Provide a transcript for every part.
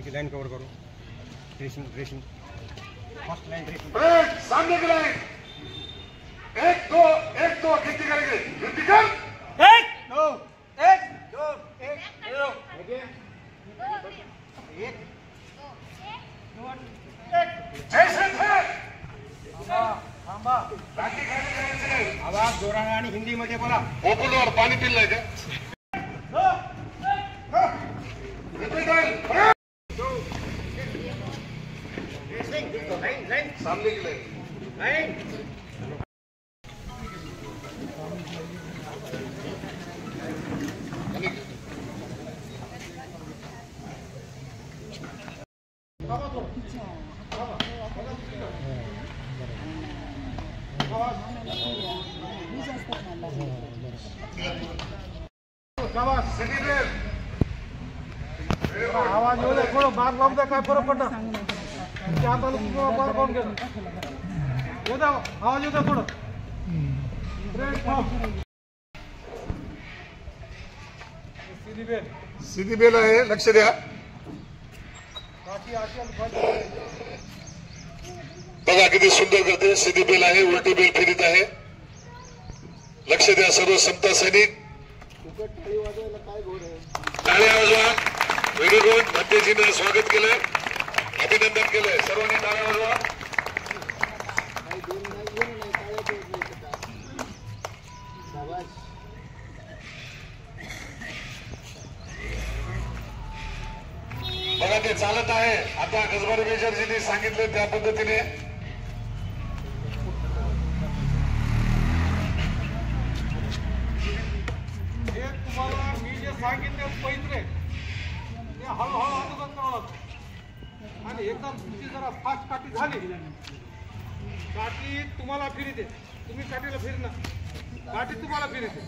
इनकी line cover करो। Dressing dressing first line dressing. सामने की लाइन 1 2 1 2 गिनती करेंगे। गिनती कर 1 2 1 2 1 2 1 जैसे थे थांबा। आवाज जोराने आणि हिंदी मध्ये बोला। पॉप्युलर पाणी पिल्लंय का? सामने की लाइन आवाज येऊ दे थोडं बार लावून द्या काय फरक पडणार त्या हाताला किंवा बार कोण घेऊन येऊ द्या आवाज येऊ द्या थोडं सीधी बेल आहे लक्ष द्या बघा किती सुंदर करते सीधी बेल आहे उलटी बेल फिरत आहे लक्ष द्या सर्व समता सैनिक टाळ्या वाजवा व्हेरी गुड भंतेजीनं स्वागत केलं अभिनंदन केलंय सर्वांनी टाळ्या वाजवा बघा ते चालत आहे आता गजबारी मेजरजींनी सांगितलं त्या पद्धतीने तुम्हाला मी जे सांगितले पैसे ते हळूहळू अनुगत करावं आणि एकदा तुमची जरा फास्ट काठी झाली काठी तुम्हाला फिरते तुम्ही काठीला फिरणं काठी तुम्हाला फिरते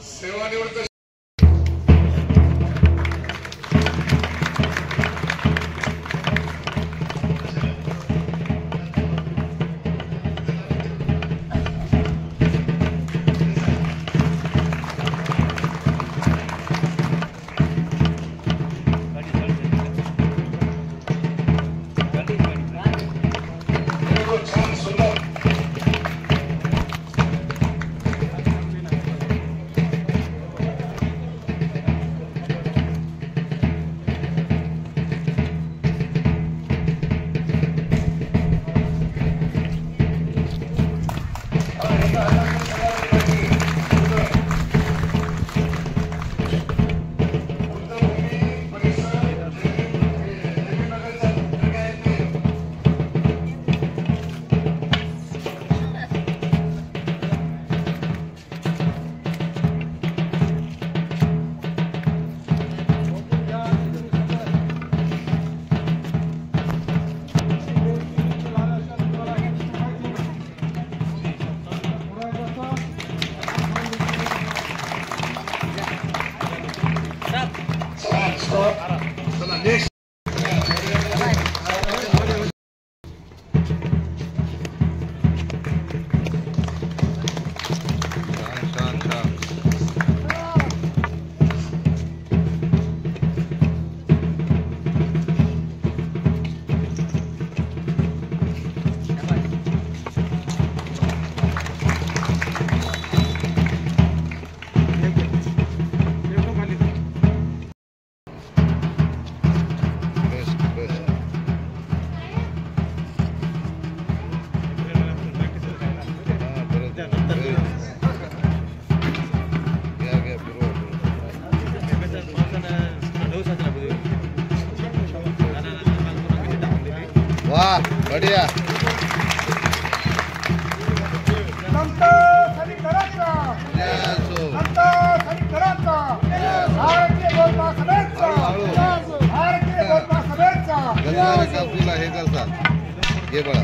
सेवानिवृत्त वाह बढ़िया हे करतात हे बघा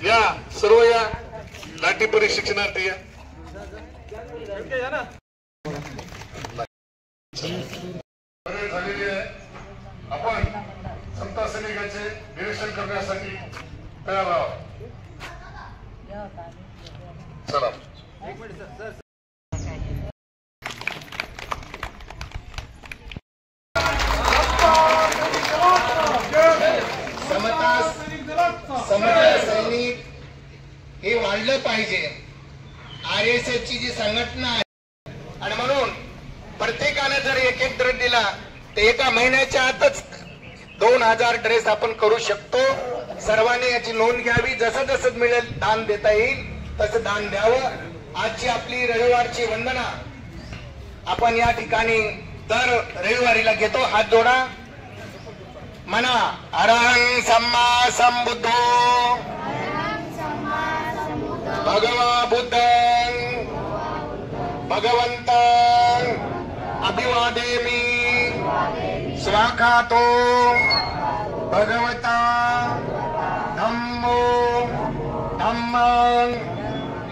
या सर्व या लाठी प्रशिक्षणार्थी या झालेली आहे. आपण समता सैनिकांचे निरीक्षण करण्यासाठी तयार आहोत. चला समता सैनिक हे वाढलं पाहिजे. RSS ची जी संघटना आहे आणि म्हणून प्रत्येकाने जर एक एक ड्रेस दिला तर एका महिन्याच्या आतच 2000 ड्रेस आपण करू शकतो. सर्वांनी याची नोंद घ्यावी. जसं जसं मिळेल दान देता येईल तसं दान द्यावं. आजची आपली रविवारची वंदना आपण या ठिकाणी दर रविवारीला घेतो. हात जोडा म्हणा अरहं सम्मा संबुद्धो भगवा बुद्धं भगवन्तं अभिवादेमि स्वाखातो भगवता धम्मो धम्मं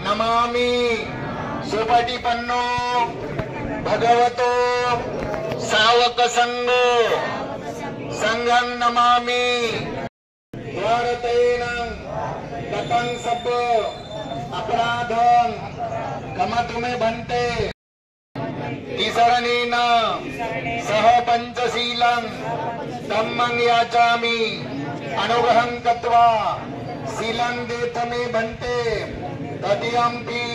नमामि सुपटिपन्नो भगवतो सावक संघो संघं नमामि भारतेन गतं सब अपराधं कमतुमे भन्ते तिसरणेन सह पंचशीलं धम्मं याचामि अनुग्रहं कृत्वा शीलं देतमे भन्ते तदीयंपि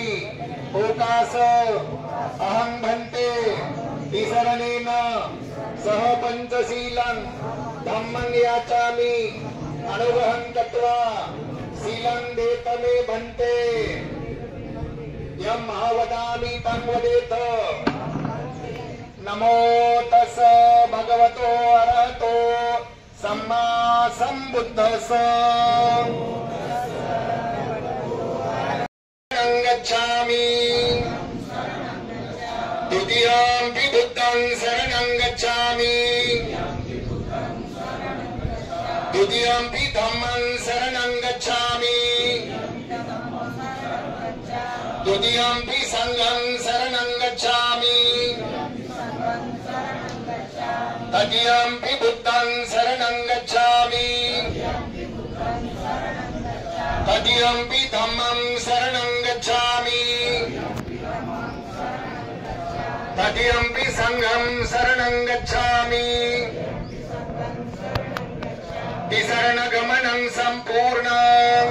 ओकास अहं भन्ते तिसरणेन सह पंचशीलं धम्मं याचामि अनुग्रहं कृत्वा शीलं देतमे भन्ते यं वदामि तं वदेत नमो तस् भगवतो अरहतो सम्मा संबुद्धस्स गच्छामि द्वितीयंपि बुद्धं शरणं गच्छामि द्वितीयंपि धम्मं शरणं गच्छामि द्वितीयंपि संघं शरणं गच्छामि तृतीयंपि बुद्धं शरणं गच्छामि तृतीयंपि धम्मं शरणं गच्छामि तृतीयंपि संघं शरणं गच्छामि तिसरणगमनं सम्पूर्णं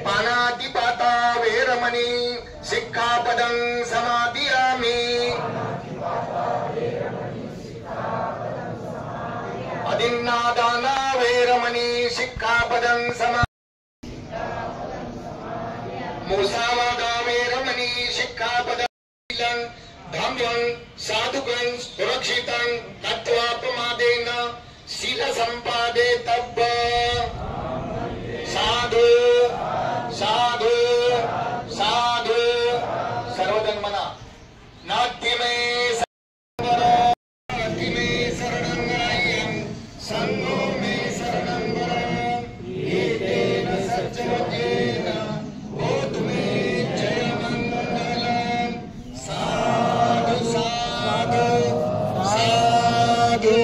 पानातिपाता वेरमणि शिक्षापदं समादियामि अदिन्नादाना वेरमणि शिक्षापदं समा मुसावादा वेरमणि शिक्षापदं धम्मं साधुकं सुरक्षितं तत्त्वापमादेन शील संपादे तब्ब साधु साधु साधु सर्वजन मना नाट्य में शरणं रायं संगो में शरणं वरं एतेन सच्चवतेन बोधु में जय मंगलम् साधु साधु साधु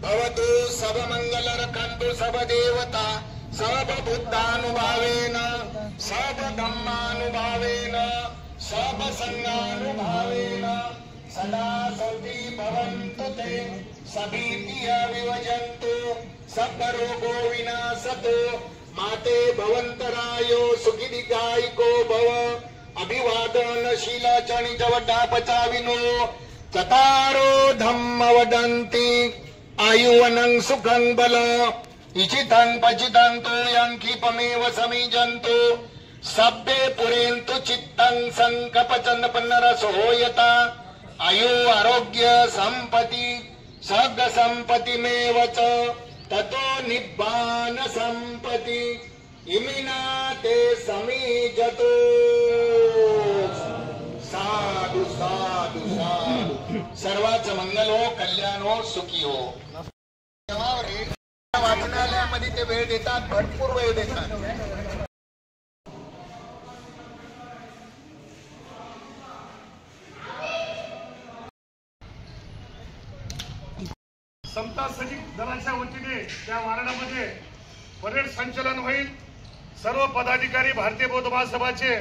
भवतु सब मंगल रखन्तु सब देवता सब बुद्धानुभावेन सब धम्मानुभावेन सब संघानुभावेन सदा सौति भवन्तु ते सभीतिः विवजन्तु सब रोगो विनाशतु माते भवन्तरायो सुखी दीर्घायुको भव अभिवादनशील चणिजवड्डा पचाविनो चतारो धम्म वदन्ति आयुवनं सुखं बल इचितं पचितं तो यंकीपमेव समीजन्तु सब्बे पुरेन्तु चित्तं संकपचन्दपन्नरसो यता आयु आरोग्य संपत्ति सर्ग संपत्तिमेव च ततो निब्बान संपत्ति इमिना ते समीजतो साधु साधु साधु सर्वांचं मंगल हो कल्याण हो सुखी हो वाचनालयामध्ये कामामध्ये ते वेळ देतात, भरपूर वेळ देतात. समता सैनिक दलाच्या वतीने त्या वार्डामध्ये परेड संचलन होईल. सर्व पदाधिकारी भारतीय बौद्ध महासभाचे